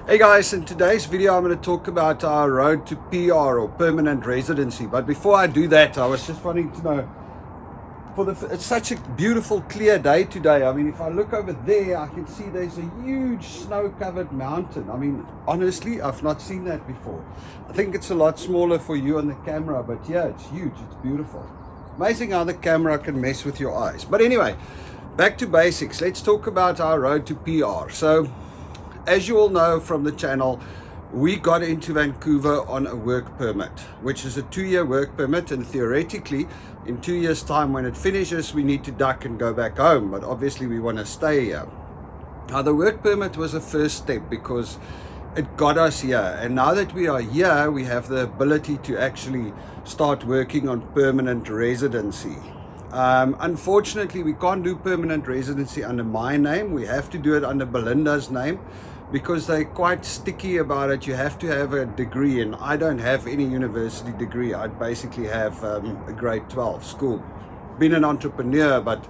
Hey guys, in today's video I'm going to talk about our road to PR or permanent residency. But before I do that, I was just wanting to know, it's such a beautiful clear day today. I mean, if I look over there, I can see there's a huge snow-covered mountain. I mean, honestly, I've not seen that before. I think it's a lot smaller for you on the camera, but yeah, it's huge, it's beautiful. Amazing how the camera can mess with your eyes. But anyway, back to basics. Let's talk about our road to PR. So, as you all know from the channel, we got into Vancouver on a work permit, which is a 2-year work permit, and theoretically in 2 years time when it finishes we need to duck and go back home, but obviously we want to stay here. Now the work permit was a first step because it got us here, and now that we are here we have the ability to actually start working on permanent residency. Unfortunately we can't do permanent residency under my name. We have to do it under Belinda's name because they're quite sticky about it. You have to have a degree, and I don't have any university degree. I basically have a grade 12 school. Been an entrepreneur but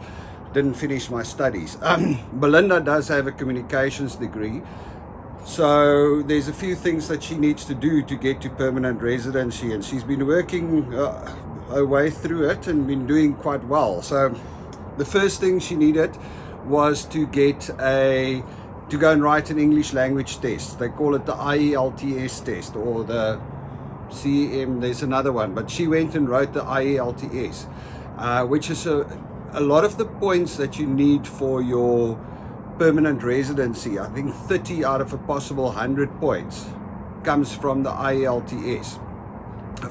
didn't finish my studies. Belinda does have a communications degree, so there's a few things that she needs to do to get to permanent residency, and she's been working her way through it and been doing quite well. So the first thing she needed was to go and write an English language test. They call it the IELTS test or the CEM. There's another one, but she went and wrote the IELTS, which is a lot of the points that you need for your permanent residency. I think 30 out of a possible 100 points comes from the IELTS,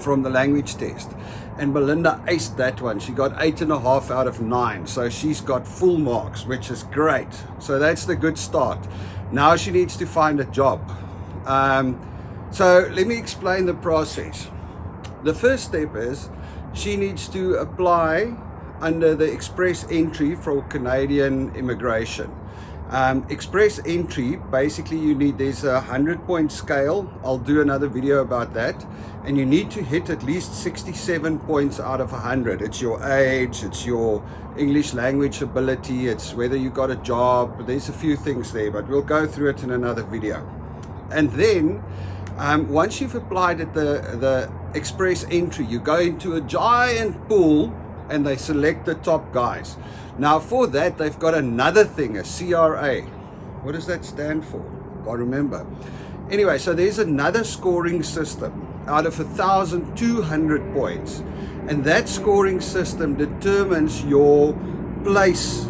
from the language test. And Belinda aced that one. She got 8.5 out of 9, so she's got full marks, which is great. So that's the good start. Now she needs to find a job. So let me explain the process. The first step is she needs to apply under the express entry for Canadian immigration. Express entry, basically there's a 100-point scale. I'll do another video about that, and you need to hit at least 67 points out of 100. It's your age, it's your English language ability, it's whether you got a job. There's a few things there, but we'll go through it in another video. And then once you've applied at the express entry, you go into a giant pool and they select the top guys. Now for that they've got another thing, a CRA. What does that stand for? Can't remember. Anyway, so there's another scoring system out of 1,200 points, and that scoring system determines your place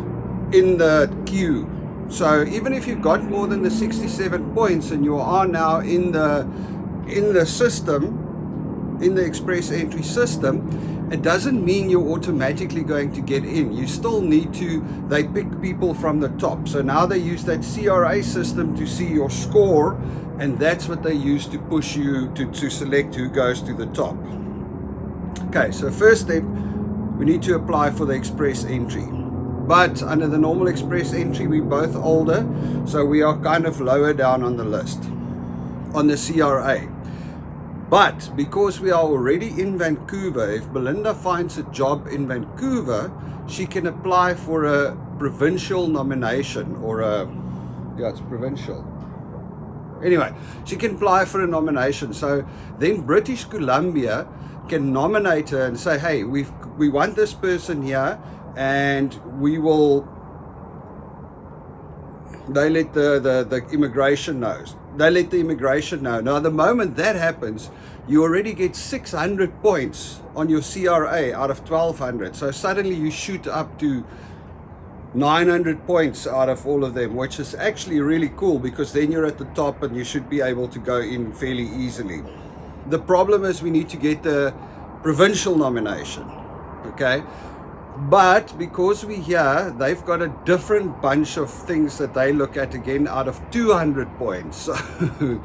in the queue. So even if you got more than the 67 points and you are now in the system, in the express entry system, it doesn't mean you're automatically going to get in. You still need to, they pick people from the top. So now they use that CRA system to see your score, and that's what they use to push you to select who goes to the top. Okay, so first step, we need to apply for the express entry. But under the normal express entry, we're both older, so we are kind of lower down on the list, on the CRA. But because we are already in Vancouver, if Belinda finds a job in Vancouver, she can apply for a provincial nomination, or it's provincial. Anyway, she can apply for a nomination. So then British Columbia can nominate her and say, hey, we want this person here, and they let the immigration know. They let the immigration know. Now, the moment that happens, you already get 600 points on your CRA out of 1,200. So suddenly you shoot up to 900 points out of all of them, which is actually really cool because then you're at the top and you should be able to go in fairly easily. The problem is we need to get the provincial nomination, okay? But because we're here, they've got a different bunch of things that they look at again out of 200 points. So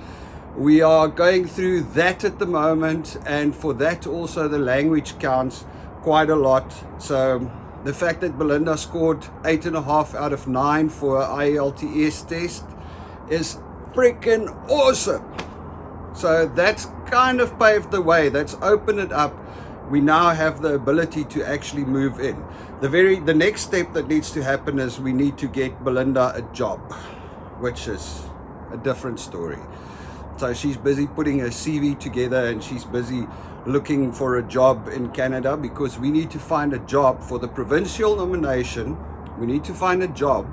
we are going through that at the moment, and for that also the language counts quite a lot. So the fact that Belinda scored 8.5 out of 9 for an IELTS test is freaking awesome. So that's kind of paved the way. That's opened it up. We now have the ability to actually move in. The next step that needs to happen is we need to get Belinda a job, which is a different story. So she's busy putting her CV together, and she's busy looking for a job in Canada, because we need to find a job for the provincial nomination. We need to find a job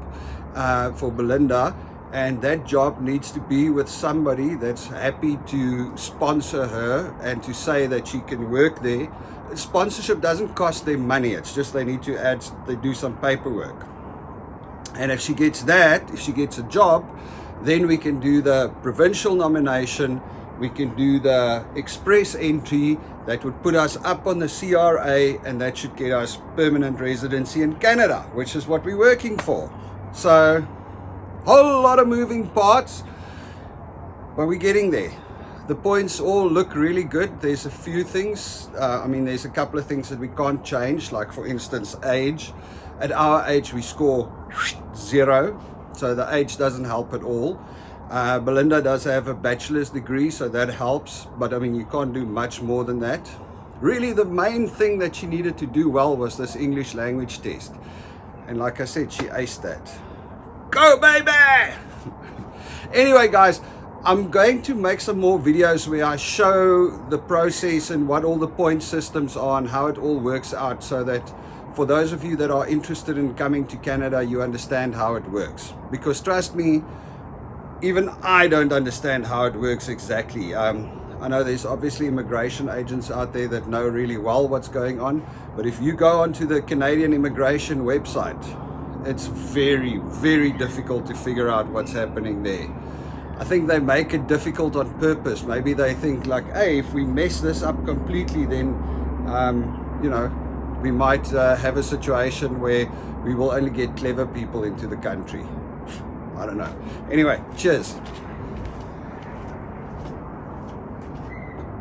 for Belinda, and that job needs to be with somebody that's happy to sponsor her and to say that she can work there. Sponsorship doesn't cost them money, it's just they need to do some paperwork. And if she gets that, if she gets a job, then we can do the provincial nomination, we can do the express entry that would put us up on the CRA, and that should get us permanent residency in Canada, which is what we're working for. So, whole lot of moving parts, but we're getting there. The points all look really good. There's a few things, there's a couple of things that we can't change, like for instance, age. At our age, we score 0. So the age doesn't help at all. Belinda does have a bachelor's degree, so that helps. But you can't do much more than that. Really, the main thing that she needed to do well was this English language test. And like I said, she aced that. Go, baby! Anyway, guys, I'm going to make some more videos where I show the process and what all the point systems are and how it all works out, so that for those of you that are interested in coming to Canada, you understand how it works. Because trust me, even I don't understand how it works exactly. I know there's obviously immigration agents out there that know really well what's going on, but if you go onto the Canadian immigration website, it's very, very difficult to figure out what's happening there. I think they make it difficult on purpose. Maybe they think like, hey, if we mess this up completely, then we might have a situation where we will only get clever people into the country. I don't know. Anyway, cheers.